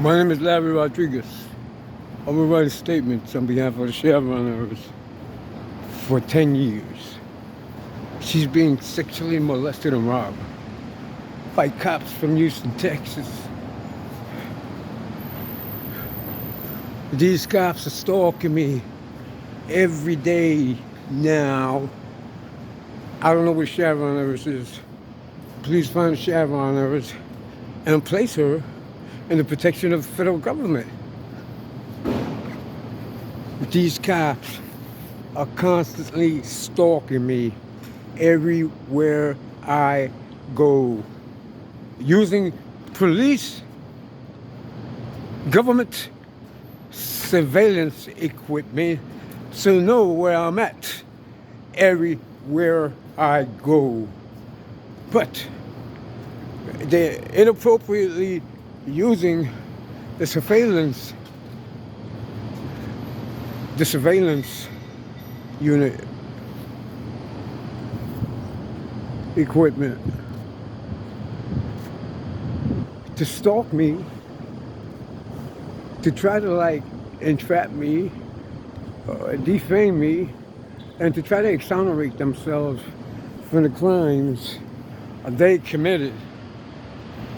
My name is Larry Rodriguez. I will write statements on behalf of the Chevroners for 10 years. She's being sexually molested and robbed by cops from Houston, Texas. These cops are stalking me every day now. I don't know where Chevroners is. Please find Chevroners and place her in the protection of the federal government. These cops are constantly stalking me everywhere I go, using police, government surveillance equipment to know where I'm at everywhere I go. But they're inappropriately using the surveillance unit equipment to stalk me, to try to entrap me, defame me, and to try to exonerate themselves from the crimes they committed.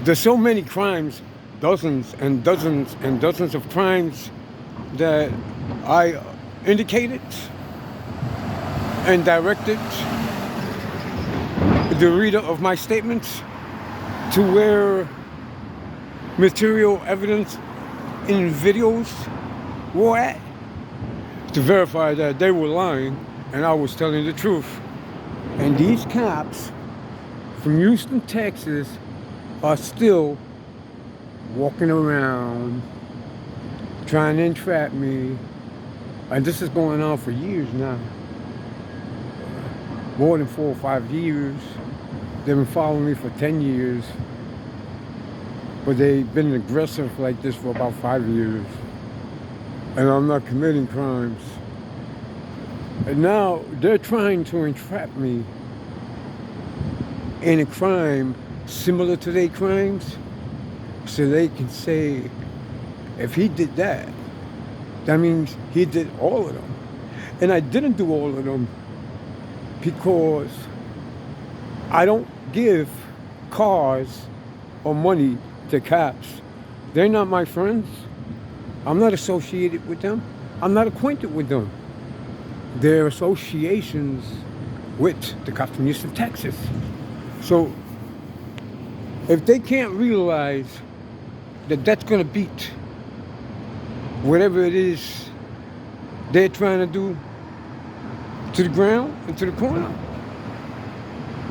There's so many crimes, dozens and dozens and dozens of crimes that I indicated and directed the reader of my statements to where material evidence in videos were at, to verify that they were lying and I was telling the truth. And these cops from Houston, Texas are still walking around trying to entrap me. And this is going on for years now. More than 4 or 5 years. They've been following me for 10 years. But they've been aggressive like this for about 5 years. And I'm not committing crimes. And now they're trying to entrap me in a crime similar to their crimes, so they can say, if he did that, that means he did all of them. And I didn't do all of them because I don't give cars or money to cops. They're not my friends. I'm not associated with them. I'm not acquainted with them. They're associations with the cops from Houston, Texas. So if they can't realize that that's going to beat whatever it is they're trying to do to the ground and to the corner,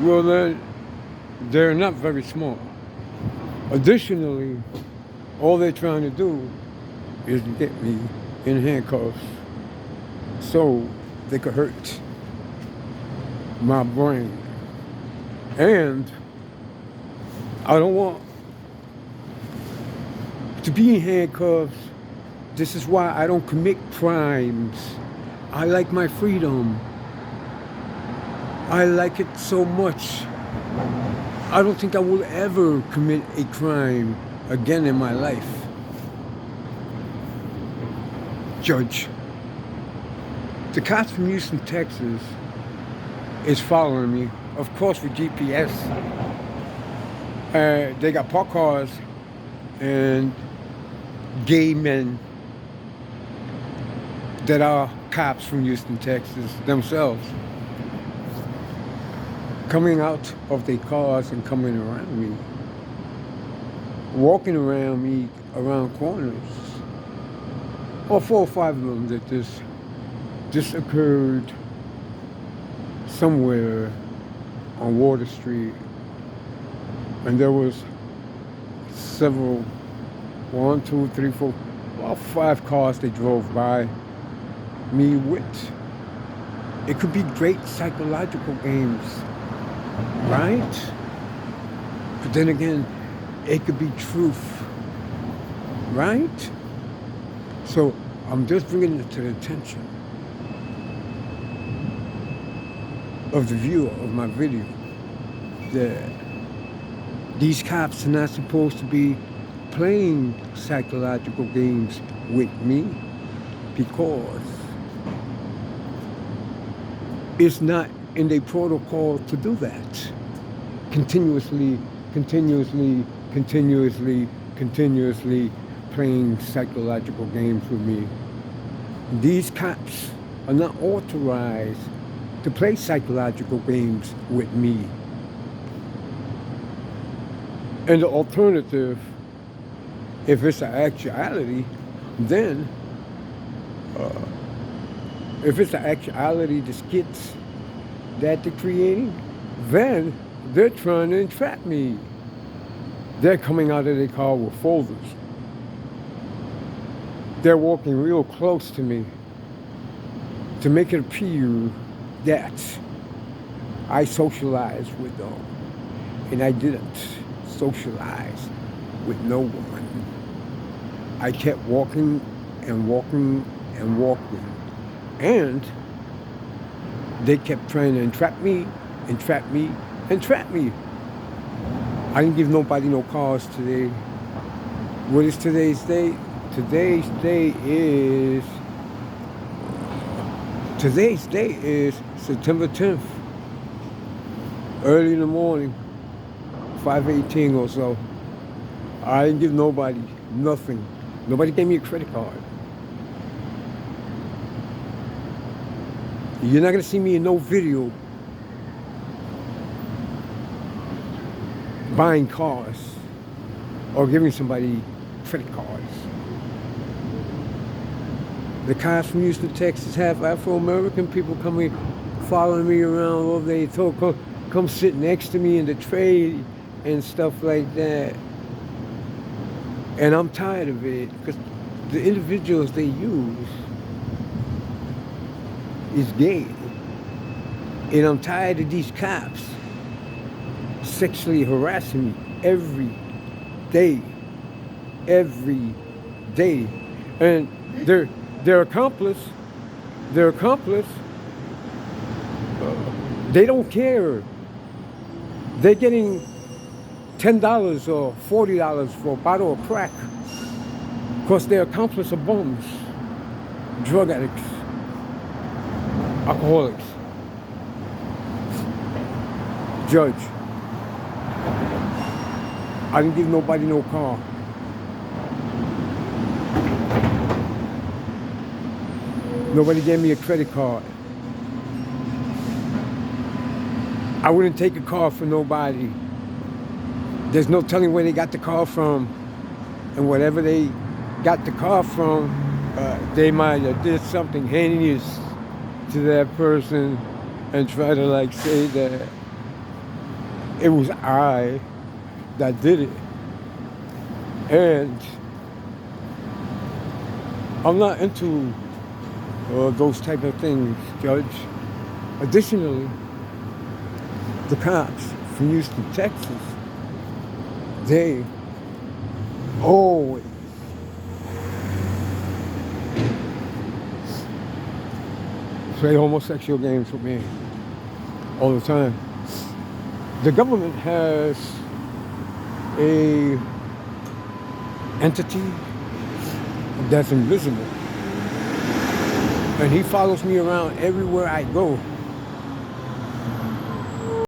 well, then they're not very smart. Additionally, all they're trying to do is get me in handcuffs so they could hurt my brain. And I don't want to be in handcuffs. This is why I don't commit crimes. I like my freedom. I like it so much. I don't think I will ever commit a crime again in my life. Judge, the cops from Houston, Texas is following me, of course with GPS. They got parked cars and gay men that are cops from Houston, Texas themselves, coming out of their cars and coming around me, walking around me around corners. Or 4 or 5 of them that this occurred somewhere on Water Street. And there was several, 1, 2, 3, 4, about 5 cars they drove by me with. It could be great psychological games, right? But then again, it could be truth, right? So I'm just bringing it to the attention of the viewer of my video that these cops are not supposed to be playing psychological games with me because it's not in their protocol to do that. Continuously, continuously, continuously, continuously playing psychological games with me. These cops are not authorized to play psychological games with me. And the alternative, if it's an actuality, then if it's an actuality, the skits that they're creating, then they're trying to entrap me. They're coming out of their car with folders. They're walking real close to me to make it appear that I socialized with them. And I didn't socialize with no one. I kept walking and walking and walking. And they kept trying to entrap me, entrap me, entrap me. I didn't give nobody no cars today. What is today's date? Today's date is September 10th. Early in the morning, 5:18 or so. I didn't give nobody nothing. Nobody gave me a credit card. You're not gonna see me in no video buying cars or giving somebody credit cards. The cops from Houston, Texas have Afro-American people coming, following me around all day, come sit next to me in the trade and stuff like that. And I'm tired of it because the individuals they use is gay. And I'm tired of these cops sexually harassing me every day. And their accomplice, they don't care. They're getting $10 or $40 for a bottle of crack because their accomplice are bums, drug addicts, alcoholics. Judge, I didn't give nobody no car. Nobody gave me a credit card. I wouldn't take a car from nobody. There's no telling where they got the car from. And whatever they got the car from, they might have did something heinous to that person and try to like say that it was I that did it. And I'm not into those type of things, Judge. Additionally, the cops from Houston, Texas, they always play homosexual games with me all the time. The government has a entity that's invisible. And he follows me around everywhere I go.